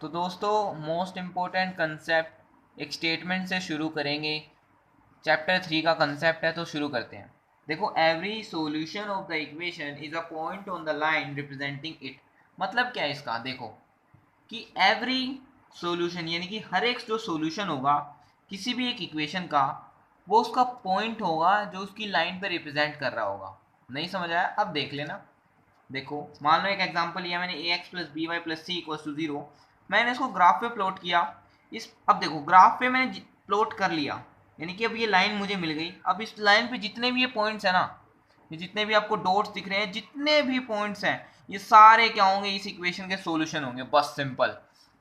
तो दोस्तों most important concept एक स्टेटमेंट से शुरू करेंगे। चैप्टर 3 का कंसेप्ट है तो शुरू करते हैं। देखो, every solution of the equation is a point on the line representing it. मतलब क्या है इसका? देखो कि एवरी सॉल्यूशन यानी कि हर एक जो सॉल्यूशन होगा किसी भी एक इक्वेशन का, वो उसका पॉइंट होगा जो उसकी लाइन पे रिप्रेजेंट कर रहा होगा। नहीं समझ आया? अब देख लेना। देखो, मान लो एक एग्जांपल लिया मैंने, A X plus B Y plus C equal to zero. मैंने इसको ग्राफ पे प्लॉट किया। अब देखो, ग्राफ पे मैंने प्लॉट कर लिया, यानी कि अब ये लाइन मुझे मिल गई। अब इस लाइन पे जितने भी ये पॉइंट्स है ना, ये जितने भी आपको डॉट्स दिख रहे हैं, जितने भी पॉइंट्स हैं, ये सारे क्या होंगे? इस इक्वेशन के सॉल्यूशन होंगे। बस सिंपल।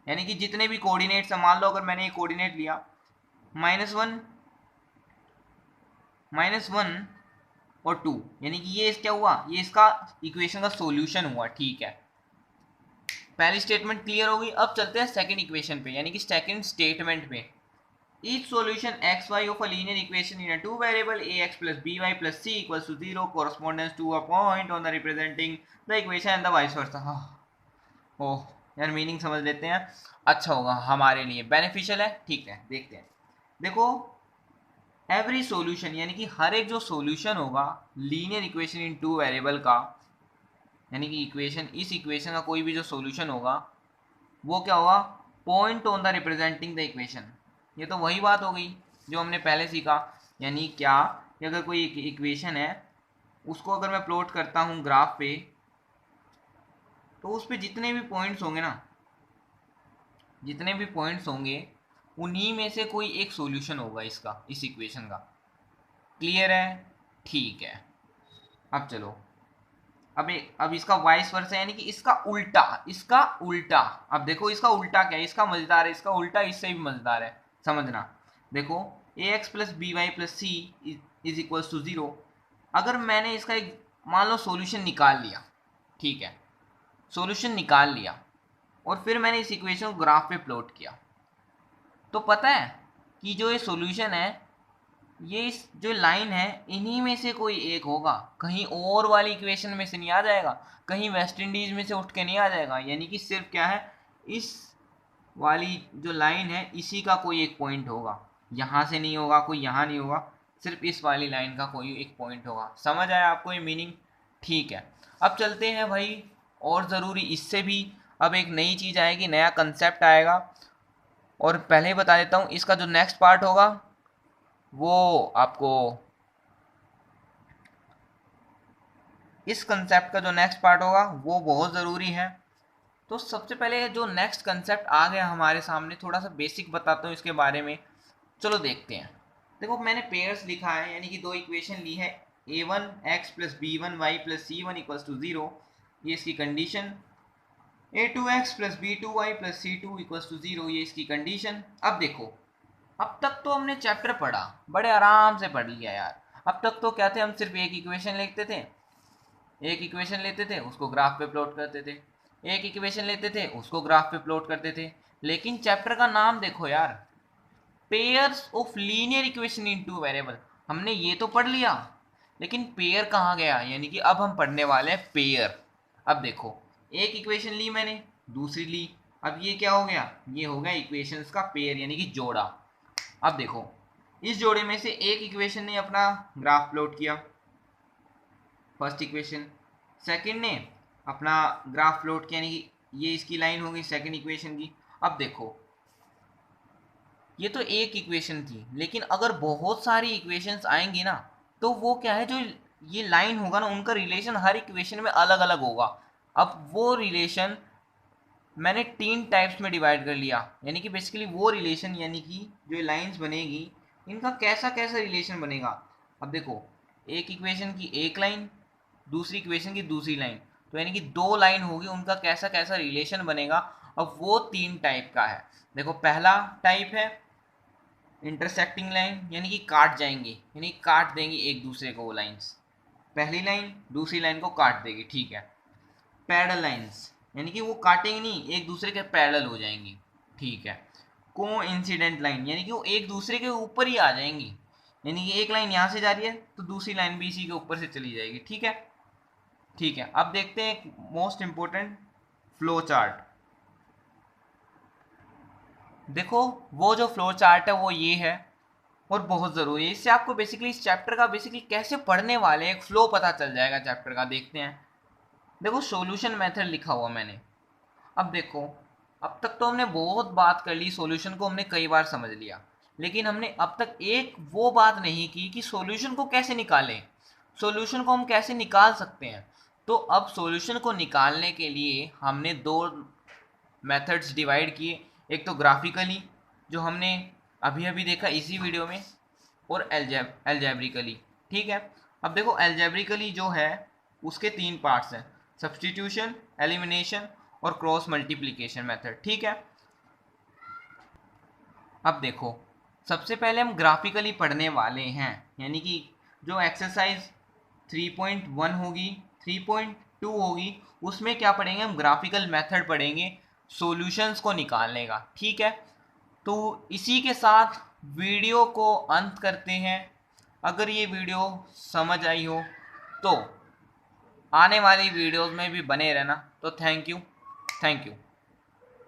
यानी कि जितने भी कोऑर्डिनेट्स हैं, मान लो अगर मैंने ये कोऑर्डिनेट लिया -1 -1 और 2, यानी कि ये क्या हुआ? ये इसका इक्वेशन का सॉल्यूशन हुआ। ठीक है, पहली स्टेटमेंट क्लियर होगी। अब चलते हैं सेकंड इक्वेशन पे, यानी कि सेकंड स्टेटमेंट पे। Each solution xy of a linear equation in a two variable ax plus by plus c equals to 0 corresponds to a point on the representing the equation and the vice versa। ओह यार, meaning समझ लेते हैं, अच्छा होगा हमारे लिए, beneficial है। ठीक है, देखते हैं। देखो, एवरी सॉल्यूशन यानी कि हर एक जो सॉल्यूशन होगा linear equation in two variable का, यानी कि इस इक्वेशन का कोई भी जो सॉल्यूशन होगा वो क्या होगा? Point on the representing the equation. ये तो वही बात हो गई जो हमने पहले सीखा। यानी क्या कि अगर कोई इक्वेशन है, उसको अगर मैं प्लॉट करता हूँ ग्राफ पे, तो उस पे जितने भी पॉइंट्स होंगे ना, जितने भी पॉइंट्स होंगे, उन्हीं में से कोई एक सॉल्यूशन होगा इसका, इस इक्वेशन का। क्लियर है? ठीक है। अब चलो, अब इसका वाइस वर्सा, यानी कि इसका उल्टा। अब देखो, इसका उल्टा क्या है? इसका मजेदार है, इसका उल्टा इससे भी मजेदार है, समझना। देखो, A X plus B Y plus C is equal to zero. अगर मैंने इसका एक मान लो सॉल्यूशन निकाल लिया, ठीक है, सॉल्यूशन निकाल लिया, और फिर मैंने इस इक्वेशन को ग्राफ पे प्लॉट किया, तो पता है कि जो ये सॉल्यूशन है, ये इस जो लाइन है, इन्हीं में से कोई एक होगा। कहीं और वाली इक्वेशन में से नहीं आ जाएगा, कहीं वेस्ट इंडीज में से उठ के नहीं आ जाएगा। यानी कि सिर्फ क्या है, इस वाली जो लाइन है इसी का कोई एक पॉइंट होगा। यहाँ से नहीं होगा, कोई यहाँ नहीं होगा, सिर्फ इस वाली लाइन का कोई एक पॉइंट होगा। समझ आया आपको ये मीनिंग? ठीक है, अब चलते हैं भाई। और ज़रूरी इससे भी अब एक नई चीज़ आएगी, नया कंसेप्ट आएगा। और पहले ही बता देता हूँ, इसका जो नेक्स्ट पार्ट होगा वो आपको, इस कंसेप्ट का जो नेक्स्ट पार्ट होगा वो बहुत ज़रूरी है। तो सबसे पहले जो नेक्स्ट कंसेप्ट आ गया हमारे सामने, थोड़ा सा बेसिक बताता हूँ इसके बारे में। चलो देखते हैं। देखो, मैंने पेयर्स लिखा है, यानी कि दो इक्वेशन ली है, a1x plus b1y plus c1 equals to zero, ये इसकी condition. a2x plus b2y plus c2 equals to zero, ये इसकी कंडीशन। अब देखो, अब तक तो हमने चैप्टर पढ़ा, बड़े आराम से पढ़ लिया यार। अब तक तो क्या थे, हम सिर्फ एक इक्वेशन लिखते थे, एक इक्वेशन लेते थे, उसको ग्राफ पे प्लॉट करते थे, एक इक्वेशन लेते थे, उसको ग्राफ पे प्लॉट करते थे। लेकिन चैप्टर का नाम देखो यार, pairs of linear equation in two variable. हमने ये तो पढ़ लिया, लेकिन पेयर कहाँ गया? यानी कि अब हम पढ़ने वाले हैं पेयर। अब देखो, एक इक्वेशन ली मैंने, दूसरी ली, अब ये क्या हो गया? ये हो गया इक्वेशंस का पेयर, यानी कि जोड़ा। अब देखो, इस जोड़े में से एक इक्वेशन ने अपना ग्राफ प्लॉट किया, फर्स्ट इक्वेशन। सेकंड ने अपना ग्राफ प्लॉट किया, यानी कि ये इसकी लाइन होगी सेकंड इक्वेशन की। अब देखो, ये तो एक इक्वेशन थी, लेकिन अगर बहुत सारी इक्वेशंस आएंगी ना, तो वो क्या है, जो ये लाइन होगा ना, उनका रिलेशन हर इक्वेशन में अलग अलग होगा। अब वो रिलेशन मैंने तीन टाइप्स में डिवाइड कर लिया, यानी कि बेसिकली वो रिलेशन, यानी कि जो लाइंस बनेगी, इनका कैसा कैसा रिलेशन बनेगा। अब देखो, एक इक्वेशन की एक लाइन, दूसरी इक्वेशन की दूसरी लाइन, तो यानी कि दो लाइन होगी, उनका कैसा कैसा रिलेशन बनेगा। अब वो तीन टाइप का है। देखो, पहला टाइप है इंटरसेक्टिंग लाइन, यानी कि काट जाएंगी, यानी काट देंगी एक दूसरे को वो लाइंस। पहली लाइन दूसरी लाइन को काट देगी, ठीक है। पैरेलल लाइंस, यानी कि वो काटेंगी नहीं, एक दूसरे के पैरेलल हो जाएंगी, ठीक है। को इंसिडेंट लाइन, यानी कि वो एक दूसरे के ऊपर ही आ जाएंगी, यानी कि एक लाइन यहाँ से जा रही है तो दूसरी लाइन भी इसी के ऊपर से चली जाएगी, ठीक है। ठीक है, अब देखते हैं एक मोस्ट इंपॉर्टेंट फ्लो चार्ट। देखो वो जो फ्लो चार्ट है वो ये है, और बहुत ज़रूरी है। इससे आपको बेसिकली इस चैप्टर का बेसिकली कैसे पढ़ने वाले हैं एक फ्लो पता चल जाएगा चैप्टर का। देखते हैं। देखो सॉल्यूशन मेथड लिखा हुआ मैंने। अब देखो, अब तक तो हमने बहुत बात कर ली, सॉल्यूशन को हमने कई बार समझ लिया, लेकिन हमने अब तक एक वो बात नहीं की कि सॉल्यूशन को कैसे निकालें, सॉल्यूशन को हम कैसे निकाल सकते हैं। तो अब सॉल्यूशन को निकालने के लिए हमने दो मेथड्स डिवाइड किए। एक तो ग्राफिकली, जो हमने अभी अभी देखा इसी वीडियो में, और एल्जेब्रिकली। ठीक है। अब देखो एल्जेब्रिकली जो है उसके तीन पार्ट्स हैं, सब्स्टिट्यूशन, एलिमिनेशन और क्रॉस मल्टीप्लिकेशन मेथड। ठीक है। अब देखो, सबसे पहले हम ग्राफिकली पढ़ने वाले हैं, यानी कि जो एक्सरसाइज 3.1 होगी, 3.2 होगी, उसमें क्या पढ़ेंगे हम, ग्राफिकल मेथड पढ़ेंगे सॉल्यूशंस को निकालने का। ठीक है। तो इसी के साथ वीडियो को अंत करते हैं। अगर ये वीडियो समझ आई हो तो आने वाली वीडियोस में भी बने रहना। तो थैंक यू।